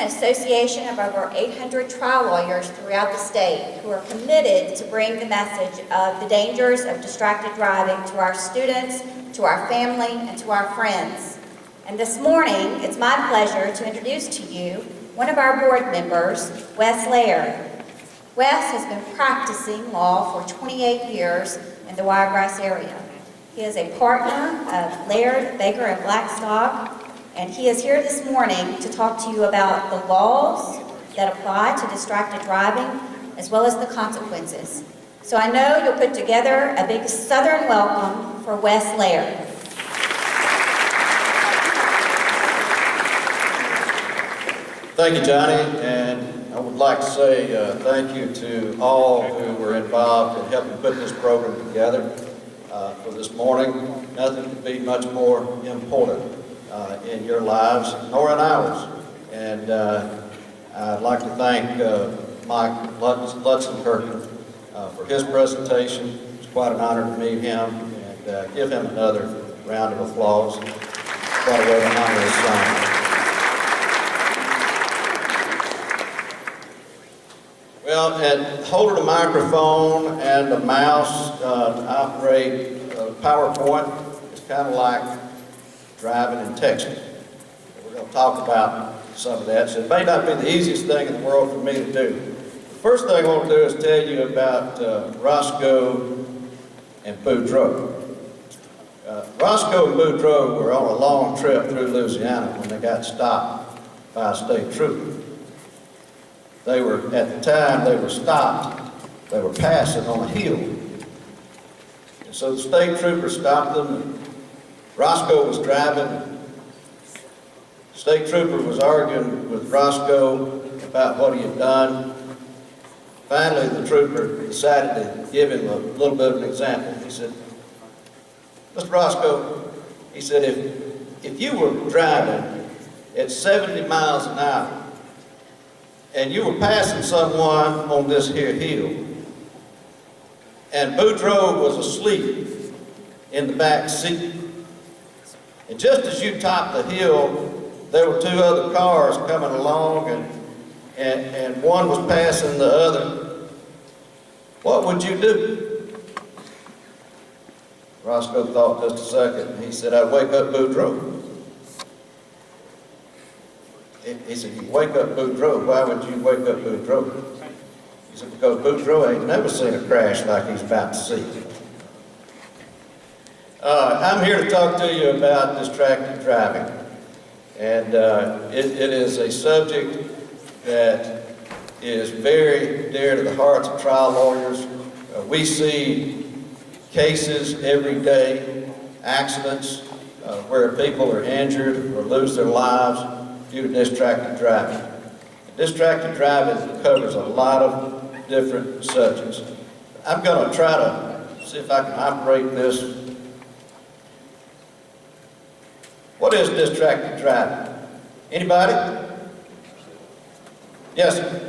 an association of over 800 trial lawyers throughout the state who are committed to bring the message of the dangers of distracted driving to our students, to our family, and to our friends. And this morning, it's my pleasure to introduce to you one of our board members, Wes Laird. Wes has been practicing law for 28 years in the Wiregrass area. He is a partner of Laird, Baker, and Blackstock, and he is here this morning to talk to you about the laws that apply to distracted driving, as well as the consequences. So I know you'll put together a big Southern welcome for Wes Laird. Thank you, Johnny, and I would like to say thank you to all who were involved in helping put this program together for this morning. Nothing could be much more important in your lives, nor in ours. And I'd like to thank Mike Lutzenkirchen for his presentation. It's quite an honor to meet him, and give him another round of applause. Quite a way to honor his son. Well, and holding a microphone and a mouse to operate PowerPoint is kind of like driving and texting. We're going to talk about some of that. So it may not be the easiest thing in the world for me to do. The first thing I want to do is tell you about Roscoe and Boudreaux. Roscoe and Boudreaux were on a long trip through Louisiana when they got stopped by a state trooper. They were, at the time they were stopped, they were passing on a hill. And so the state trooper stopped them, and Roscoe was driving. State trooper was arguing with Roscoe about what he had done. Finally, the trooper decided to give him a little bit of an example. He said, "Mr. Roscoe," he said, if you were driving at 70 miles an hour and you were passing someone on this here hill, and Boudreaux was asleep in the back seat, and just as you topped the hill, there were two other cars coming along, and one was passing the other, what would you do?" Roscoe thought just a second, and he said, "I'd wake up Boudreaux." He said, "You wake up Boudreaux. Why would you wake up Boudreaux?" He said, "Because Boudreaux ain't never seen a crash like he's about to see." I'm here to talk to you about distracted driving. And it is a subject that is very dear to the hearts of trial lawyers. We see cases every day, accidents where people are injured or lose their lives due to distracted driving. Distracted driving covers a lot of different subjects. I'm going to try to see if I can operate this. What is distracted driving? Anybody? Yes, sir.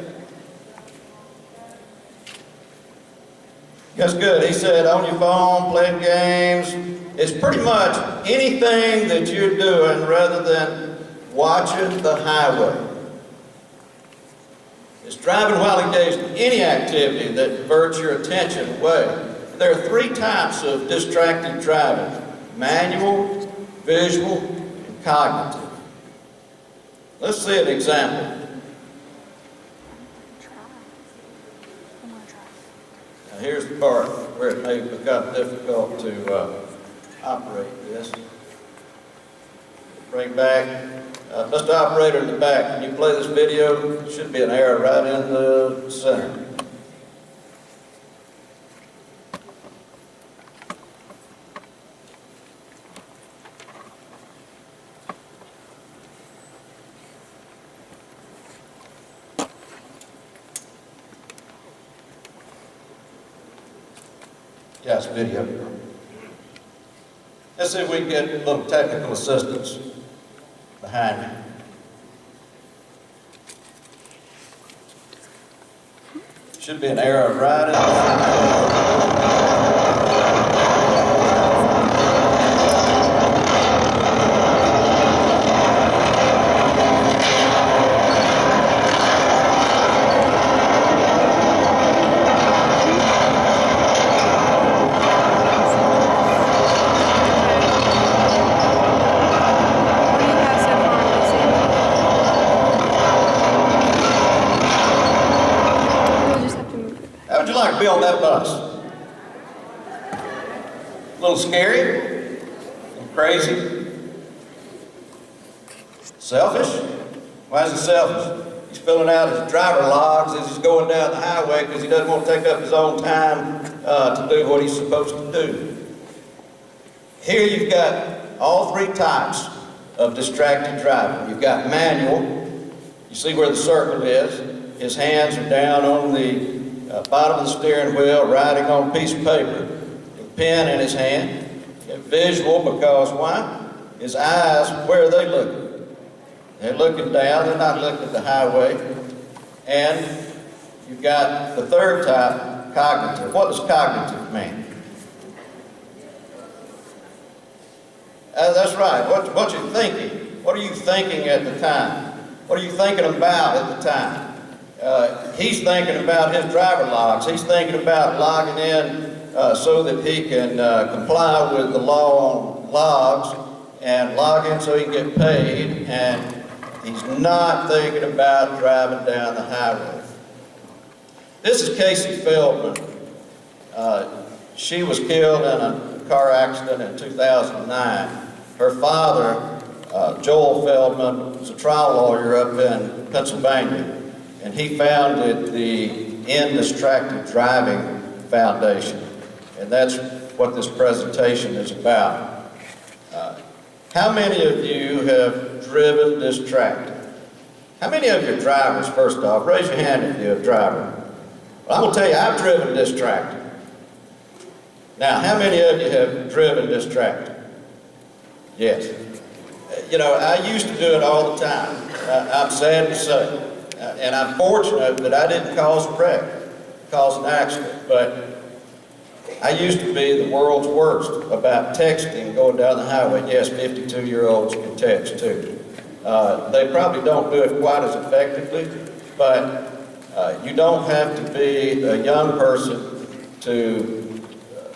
That's good. He said on your phone, playing games. It's pretty much anything that you're doing rather than watching the highway. It's driving while engaged in any activity that diverts your attention away. There are three types of distracted driving: manual, visual, and cognitive. Let's see an example. Now here's the part where it may become difficult to operate this. Bring back. Mr. Operator in the back, can you play this video? There should be an arrow right in the center. Yes, video. Let's see if we can get a little technical assistance behind me. Should be an arrow right in the be on that bus. A little scary, crazy, selfish. Why is he selfish? He's filling out his driver logs as he's going down the highway because he doesn't want to take up his own time to do what he's supposed to do. Here you've got all three types of distracted driving. You've got manual. You see where the circle is. His hands are down on the bottom of the steering wheel, writing on a piece of paper with a pen in his hand. You have visual because why? His eyes, where are they looking? They're looking down, they're not looking at the highway. And you've got the third type, cognitive. What does cognitive mean? That's right, what you're thinking. What are you thinking at the time? What are you thinking about at the time? He's thinking about his driver logs. He's thinking about logging in so that he can comply with the law on logs and log in so he can get paid. And he's not thinking about driving down the highway. This is Casey Feldman. She was killed in a car accident in 2009. Her father, Joel Feldman, was a trial lawyer up in Pennsylvania, and he founded the End Distracted Driving Foundation, and that's what this presentation is about. How many of you have driven distracted? How many of you are drivers, first off? Raise your hand if you're a driver. Well, I'm going to tell you, I've driven distracted. Now, how many of you have driven distracted? Yes. You know, I used to do it all the time. I'm sad to say. And I'm fortunate that I didn't cause a wreck, cause an accident. But I used to be the world's worst about texting going down the highway. Yes, 52-year-olds can text too. They probably don't do it quite as effectively, but you don't have to be a young person to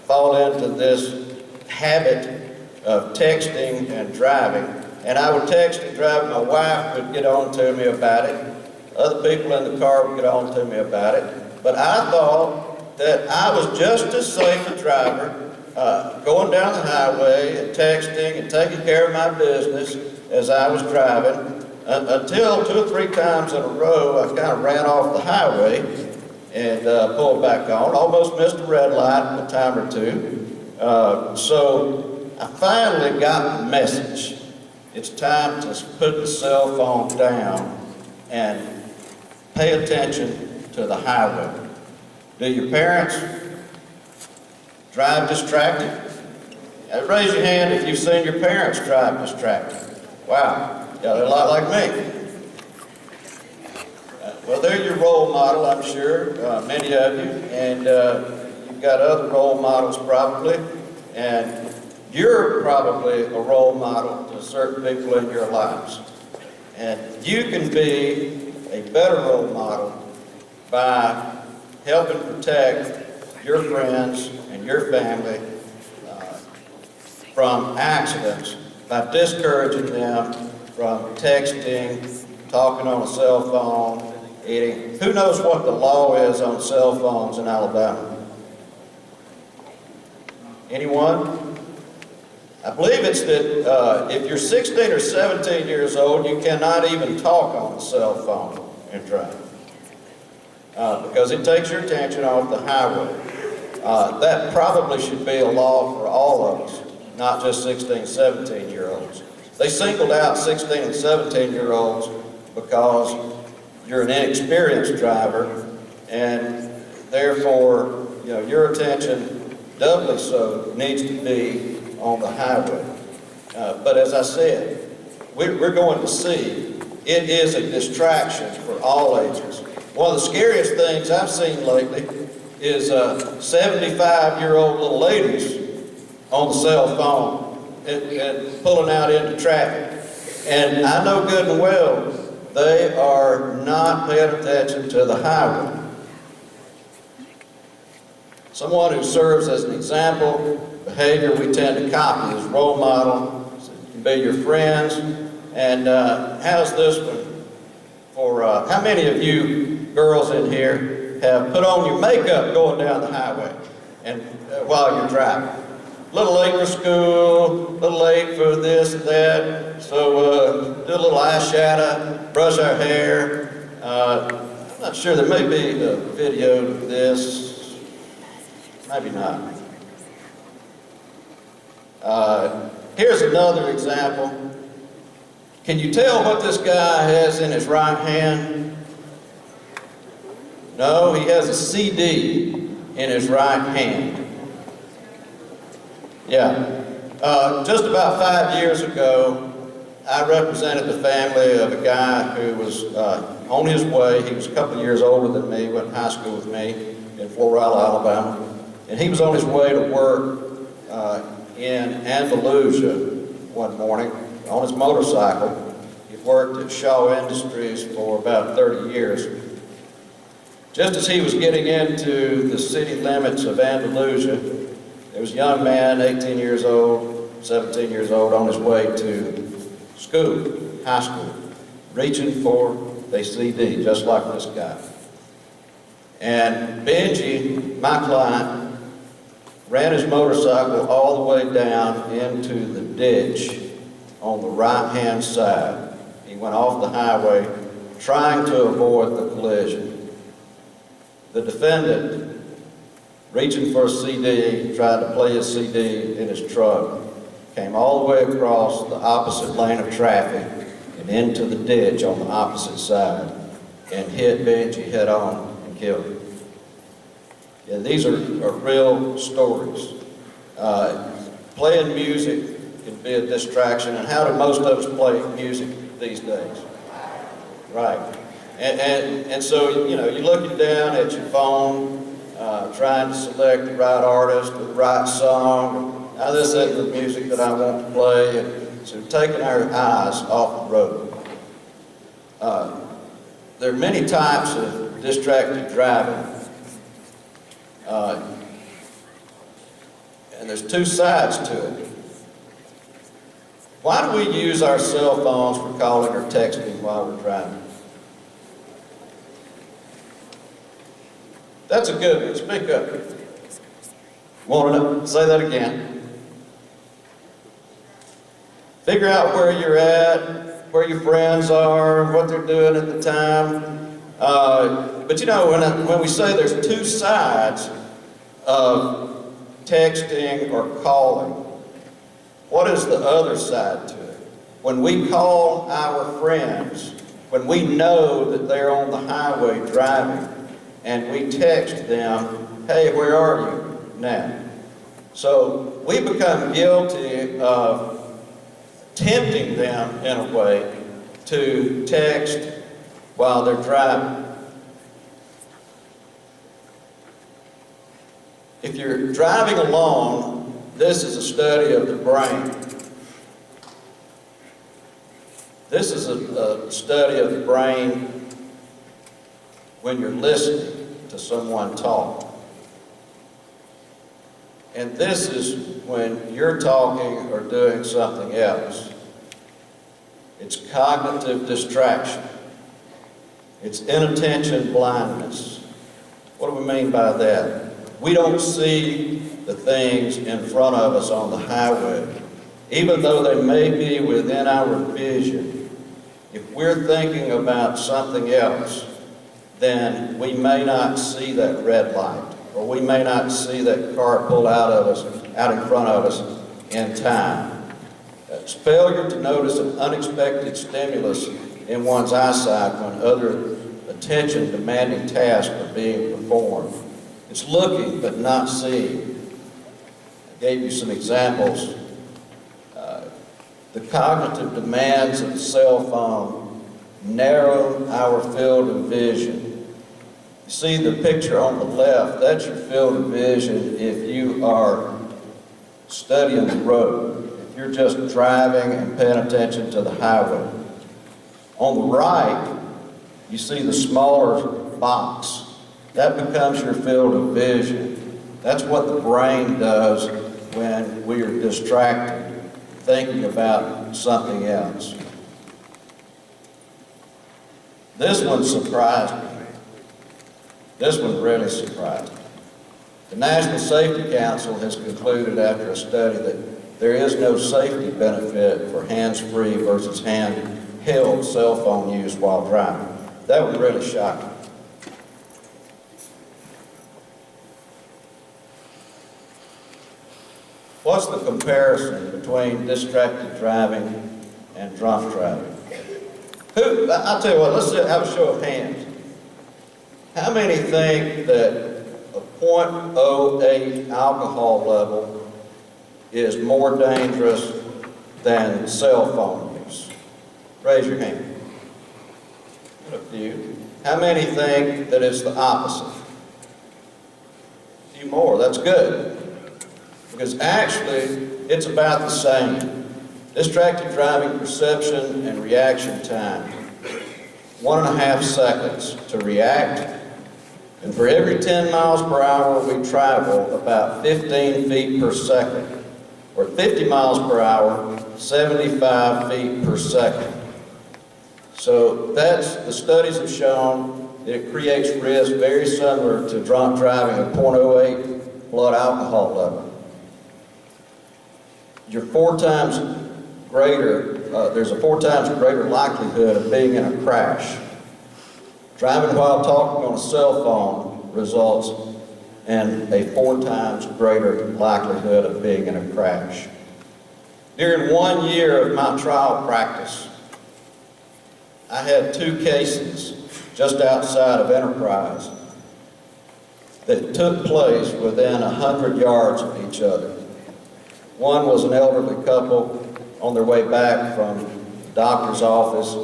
fall into this habit of texting and driving. And I would text and drive. My wife would get on to me about it. Other people in the car would get on to me about it. But I thought that I was just as safe a driver going down the highway and texting and taking care of my business as I was driving until 2 or 3 times in a row I kind of ran off the highway and pulled back on. Almost missed a red light a time or two. So I finally got the message. It's time to put the cell phone down and pay attention to the highway. Do your parents drive distracted? Raise your hand if you've seen your parents drive distracted. Wow, yeah, they're a lot like me. Well, they're your role model, I'm sure, many of you, and you've got other role models probably, and you're probably a role model to certain people in your lives. And you can be a better role model by helping protect your friends and your family from accidents, by discouraging them from texting, talking on a cell phone, eating. Who knows what the law is on cell phones in Alabama? Anyone? I believe it's that if you're 16 or 17 years old, you cannot even talk on a cell phone and drive because it takes your attention off the highway. That probably should be a law for all of us, not just 16, 17-year-olds. They singled out 16 and 17-year-olds because you're an inexperienced driver, and therefore, you know, your attention, doubly so, needs to be on the highway. But as I said, we're going to see it is a distraction for all ages. One of the scariest things I've seen lately is 75-year-old little ladies on the cell phone and pulling out into traffic. And I know good and well they are not paying attention to the highway. Someone who serves as an example behavior we tend to copy as role model, can be your friends. And how's this one? For how many of you girls in here have put on your makeup going down the highway and while you're driving. A little late for school, a little late for this and that, so do a little eyeshadow, brush our hair. I'm not sure, there may be a video of this, maybe not. Here's another example. Can you tell what this guy has in his right hand? No, he has a CD in his right hand. Yeah. Just about 5 years ago, I represented the family of a guy who was on his way. He was a couple of years older than me, went to high school with me in Fort Riley, Alabama. And he was on his way to work in Andalusia one morning on his motorcycle. He worked at Shaw Industries for about 30 years. Just as he was getting into the city limits of Andalusia, there was a young man, 18 years old, 17 years old, on his way to school, high school, reaching for a CD, just like this guy. And Benji, my client, ran his motorcycle all the way down into the ditch on the right-hand side. He went off the highway trying to avoid the collision. The defendant, reaching for a CD, tried to play his CD in his truck, came all the way across the opposite lane of traffic and into the ditch on the opposite side and hit Benji head on and killed him. Yeah, these are real stories. Playing music can be a distraction, and how do most of us play music these days? Right. And so, you know, you're looking down at your phone, trying to select the right artist, the right song. Now this isn't the music that I want to play, and so taking our eyes off the road. There are many types of distracted driving. And there's two sides to it. Why do we use our cell phones for calling or texting while we're driving? That's a good one. Speak up. Want to know? Say that again. Figure out where you're at, where your friends are, what they're doing at the time. But you know, when we say there's two sides of texting or calling, what is the other side to it? When we call our friends, when we know that they're on the highway driving, and we text them, hey, where are you now? So we become guilty of tempting them in a way to text while they're driving. If you're driving along, this is a study of the brain. This is a study of the brain when you're listening to someone talk. And this is when you're talking or doing something else. It's cognitive distraction. It's inattention blindness. What do we mean by that? We don't see the things in front of us on the highway, even though they may be within our vision. If we're thinking about something else, then we may not see that red light, or we may not see that car pull out in front of us in time. It's failure to notice an unexpected stimulus in one's eyesight when other attention-demanding tasks are being performed. It's looking but not seeing. I gave you some examples. The cognitive demands of the cell phone narrow our field of vision. You see the picture on the left, that's your field of vision if you are studying the road, if you're just driving and paying attention to the highway. On the right, you see the smaller box. That becomes your field of vision. That's what the brain does when we are distracted, thinking about something else. This one surprised me. This one really surprised me. The National Safety Council has concluded after a study that there is no safety benefit for hands-free versus handheld cell phone use while driving. That one really shocked me. What's the comparison between distracted driving and drunk driving? I'll tell you what, let's have a show of hands. How many think that a .08 alcohol level is more dangerous than cell phone use? Raise your hand. A few. How many think that it's the opposite? A few more, that's good. Because actually, it's about the same. Distracted driving perception and reaction time. 1.5 seconds to react. And for every 10 miles per hour we travel, about 15 feet per second. Or 50 miles per hour, 75 feet per second. So the studies have shown that it creates risk very similar to drunk driving at .08 blood alcohol level. You're 4 times greater, there's a 4 times greater likelihood of being in a crash. Driving while talking on a cell phone results in a 4 times greater likelihood of being in a crash. During 1 year of my trial practice, I had 2 cases just outside of Enterprise that took place within 100 yards of each other. One was an elderly couple on their way back from the doctor's office,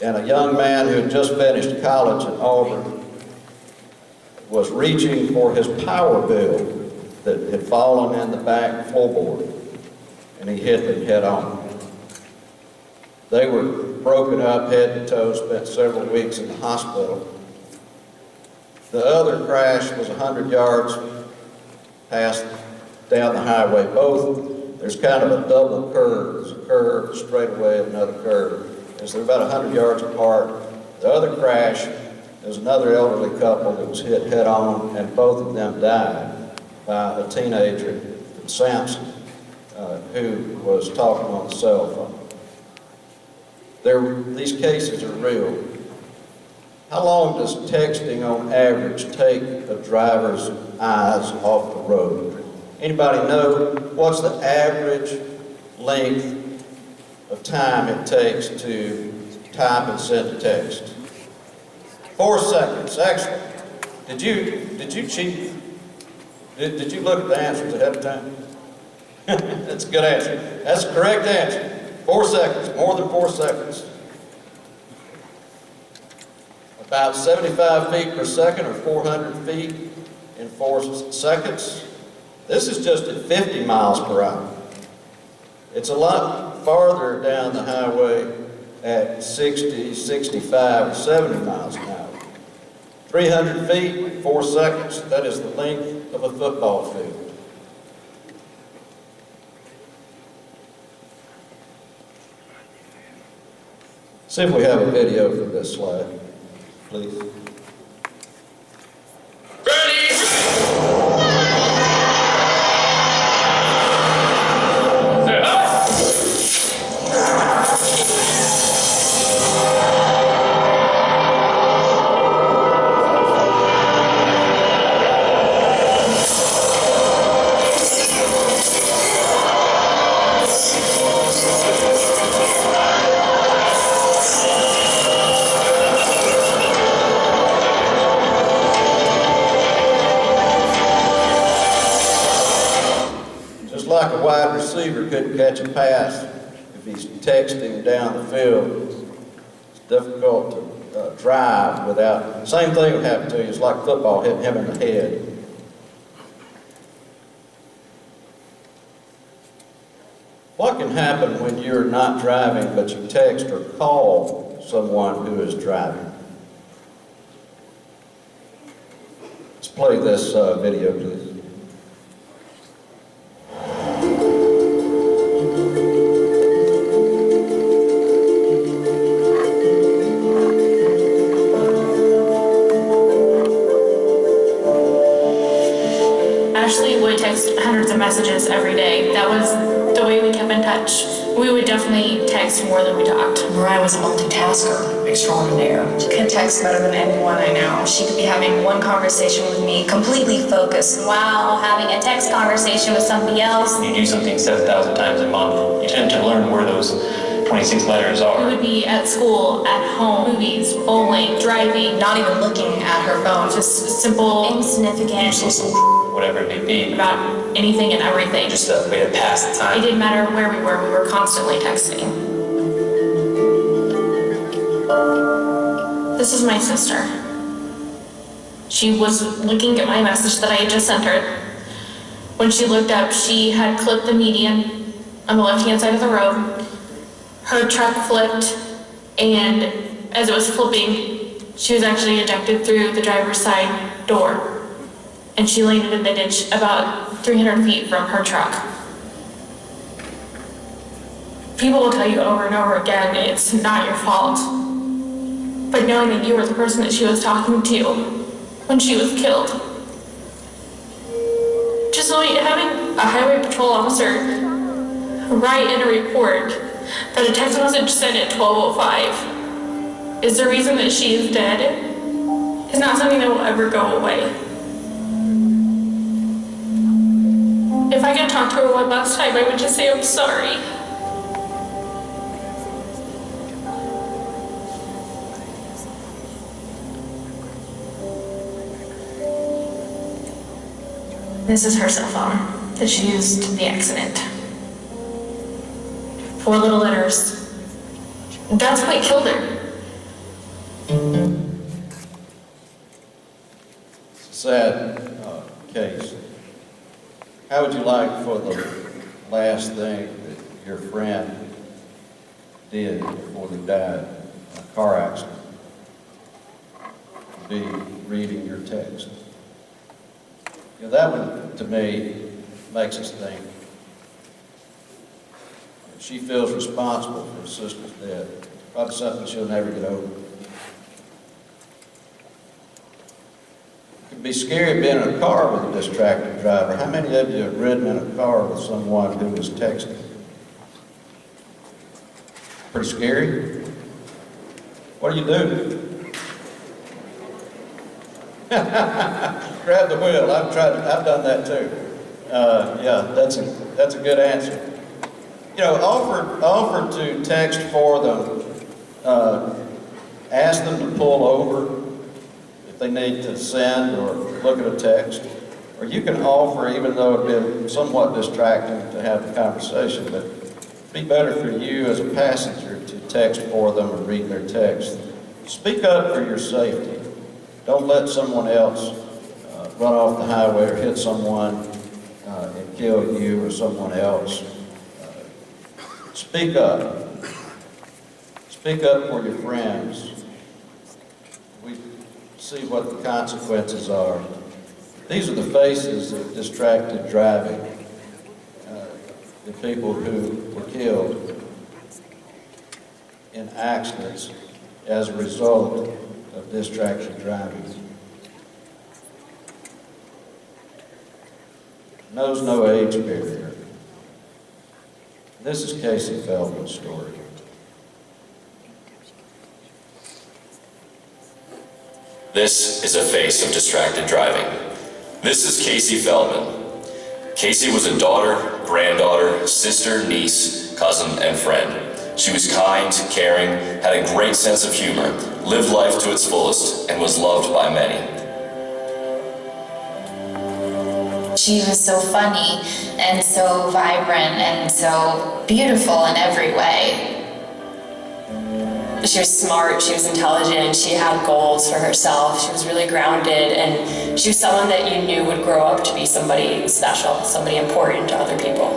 and a young man who had just finished college at Auburn was reaching for his power bill that had fallen in the back floorboard, and he hit them head on. They were broken up head to toe, spent several weeks in the hospital. The other crash was 100 yards past down the highway. Both, there's kind of a double curve. There's a curve, a straightaway, and another curve. As they're about 100 yards apart. The other crash, there's another elderly couple that was hit head on, and both of them died by a teenager from Samson who was talking on the cell phone. These cases are real. How long does texting on average take a driver's eyes off the road? Anybody know what's the average length of time it takes to type and send a text? 4 seconds. Excellent. Did you cheat? Did you look at the answers ahead of time? That's a good answer. That's the correct answer. 4 seconds, more than 4 seconds. About 75 feet per second, or 400 feet in 4 seconds. This is just at 50 miles per hour. It's a lot farther down the highway at 60, 65, or 70 miles an hour. 300 feet, 4 seconds. That is the length of a football field. See if we have a video for this slide, please. Like a wide receiver couldn't catch a pass if he's texting down the field. It's difficult to drive without. Same thing would happen to you. It's like football hitting him in the head. What can happen when you're not driving but you text or call someone who is driving? Let's play this video, please. Ashley would text hundreds of messages every day. That was the way we kept in touch. We would definitely text more than we talked. Mariah was a multitasker extraordinaire. She could text better than anyone I know. She could be having one conversation with me, completely focused, while having a text conversation with somebody else. You do something 7,000 times a month, you tend to learn where those 26 letters We are. would be at school, at home, movies, bowling, driving, not even looking at her phone. just simple, Insignificant. Useless, whatever it may be. about anything and everything. Just a way to pass the It time. didn't matter where we were constantly texting. This is my sister. She was looking at my message that I had just sent her. When she looked up, she had clipped the median on the left-hand side of the road. Her truck flipped, and as it was flipping, she was actually ejected through the driver's side door. And she landed in the ditch about 300 feet from her truck. People will tell you over and over again, it's not your fault. But knowing that you were the person that she was talking to when she was killed. Just knowing, having a highway patrol officer write in a report that a text message sent at 12:05 is the reason that she is dead is not something that will ever go away. If I could talk to her one last time, I would just say I'm sorry. This is her cell phone that she used in the accident. 4 little letters. That's what killed her. Sad case. How would you like for the last thing that your friend did before they died in a car accident to be reading your text? You know, that one, to me, makes us think. She feels responsible for her sister's death. Probably something she'll never get over. It can be scary being in a car with a distracted driver. How many of you have ridden in a car with someone who was texting? Pretty scary? What do you do? Grab the wheel. I've done that too. Yeah, that's a good answer. You know, offer to text for them. Ask them to pull over if they need to send or look at a text. Or you can offer, even though it'd be somewhat distracting to have the conversation, but it'd be better for you as a passenger to text for them or read their text. Speak up for your safety. Don't let someone else run off the highway or hit someone and kill you or someone else. Speak up. Speak up for your friends. We see what the consequences are. These are the faces of distracted driving, the people who were killed in accidents as a result of distracted driving. Knows no age barrier. This is Casey Feldman's story. This is a face of distracted driving. This is Casey Feldman. Casey was a daughter, granddaughter, sister, niece, cousin, and friend. She was kind, caring, had a great sense of humor, lived life to its fullest, and was loved by many. She was so funny and so vibrant and so beautiful in every way. She was smart, she was intelligent, and she had goals for herself. She was really grounded, and she was someone that you knew would grow up to be somebody special, somebody important to other people.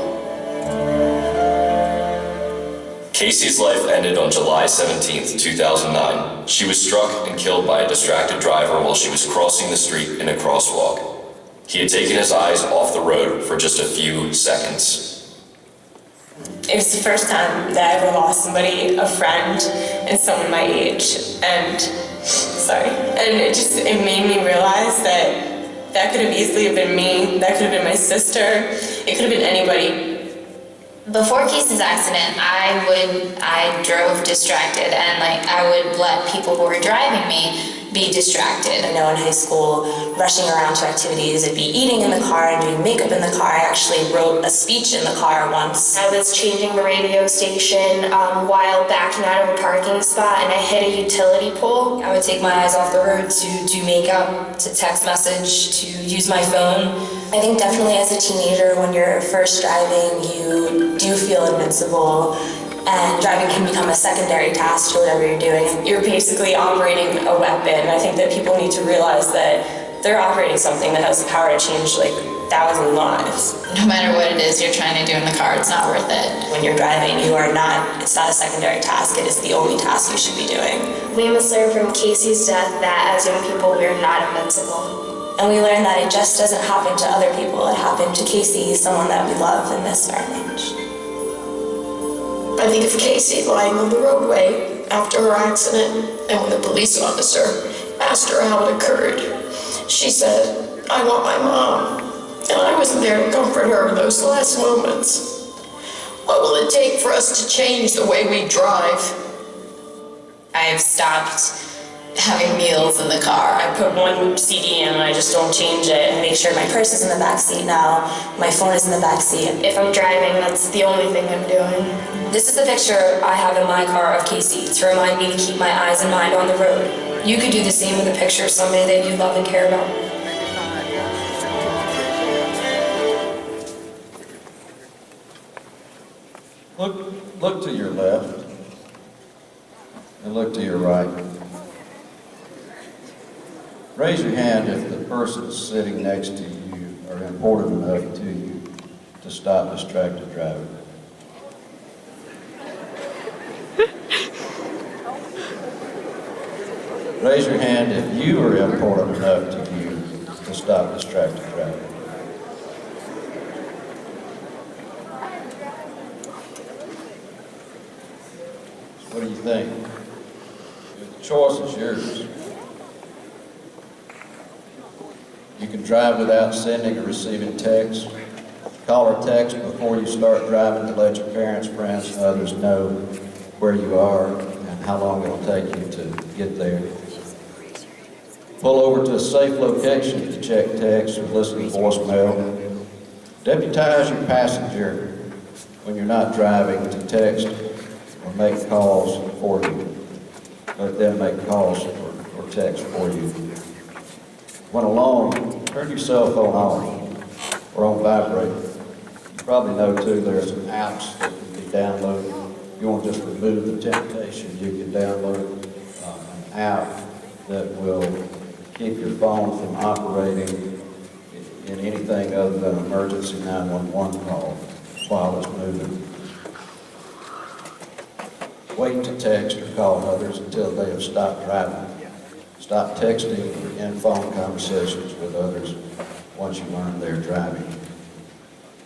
Casey's life ended on July 17, 2009. She was struck and killed by a distracted driver while she was crossing the street in a crosswalk. He had taken his eyes off the road for just a few seconds. It was the first time that I ever lost somebody, a friend, and someone my age, and it made me realize that That could have easily have been me. That could have been my sister. It could have been anybody. Before Casey's accident, I drove distracted, and I would let people who were driving me be distracted. I know in high school, rushing around to activities, I'd be eating in the car and doing makeup in the car. I actually wrote a speech in the car once. I was changing the radio station while backing out of a parking spot, and I hit a utility pole. I would take my eyes off the road to do makeup, to text message, to use my phone. I think definitely as a teenager, when you're first driving, you do feel invincible. And driving can become a secondary task to whatever you're doing. You're basically operating a weapon. I think that people need to realize that they're operating something that has the power to change like 1,000 lives. No matter what it is you're trying to do in the car, it's not worth it. When you're driving, it's not a secondary task, it is the only task you should be doing. We must learn from Casey's death that as young people, we're not invincible. And we learned that it just doesn't happen to other people. It happened to Casey, someone that we love and miss very much. I think of Casey lying on the roadway after her accident, and when the police officer asked her how it occurred, she said, "I want my mom." And I was there to comfort her in those last moments. What will it take for us to change the way we drive? I've stopped having meals in the car. I put one CD in and I just don't change it and make sure my purse is in the back seat now, my phone is in the back seat. If I'm driving, that's the only thing I'm doing. This is the picture I have in my car of Casey to remind me to keep my eyes and mind on the road. You could do the same with a picture of somebody that you love and care about. Look to your left and look to your right. Raise your hand if the person sitting next to you are important enough to you to stop distracted driving. Raise your hand if you are important enough to you to stop distracted driving. What do you think? The choice is yours. You can drive without sending or receiving text. Call or text before you start driving to let your parents, friends, and others know where you are and how long it'll take you to get there. Pull over to a safe location to check text or listen to voicemail. Deputize your passenger when you're not driving to text or make calls for you. Let them make calls or text for you. When alone, turn your cell phone on or on vibrate. You probably know too there's some apps that can be downloaded. If you want to just remove the temptation, you can download an app that will keep your phone from operating in anything other than an emergency 911 call while it's moving. Wait to text or call others until they have stopped driving. Stop texting or end phone conversations with others once you learn they're driving.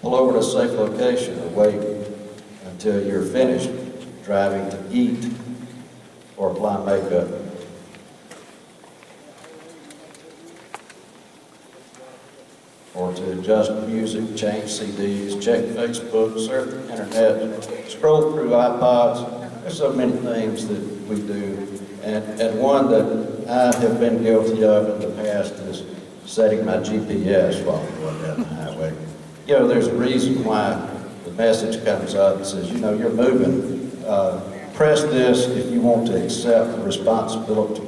Pull over to a safe location or wait until you're finished driving to eat or apply makeup. Or to adjust music, change CDs, check Facebook, surf the internet, scroll through iPods. There's so many things that we do. And one that I have been guilty of in the past is setting my GPS while I'm going down the highway. You know, there's a reason why the message comes up and says, you know, you're moving. Press this if you want to accept the responsibility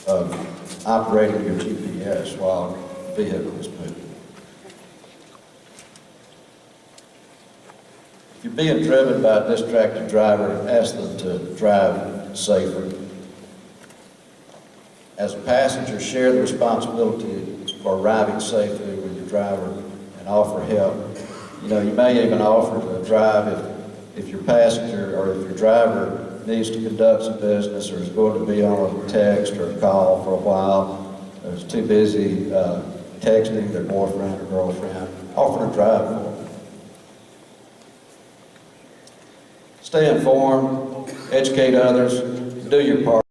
of operating your GPS while the vehicle is moving. If you're being driven by a distracted driver, ask them to drive safely. As a passenger, share the responsibility for arriving safely with your driver and offer help. You know, you may even offer to drive if your passenger or if your driver needs to conduct some business or is going to be on a text or a call for a while, or is too busy texting their boyfriend or girlfriend, offer to drive for them. Stay informed, educate others, do your part.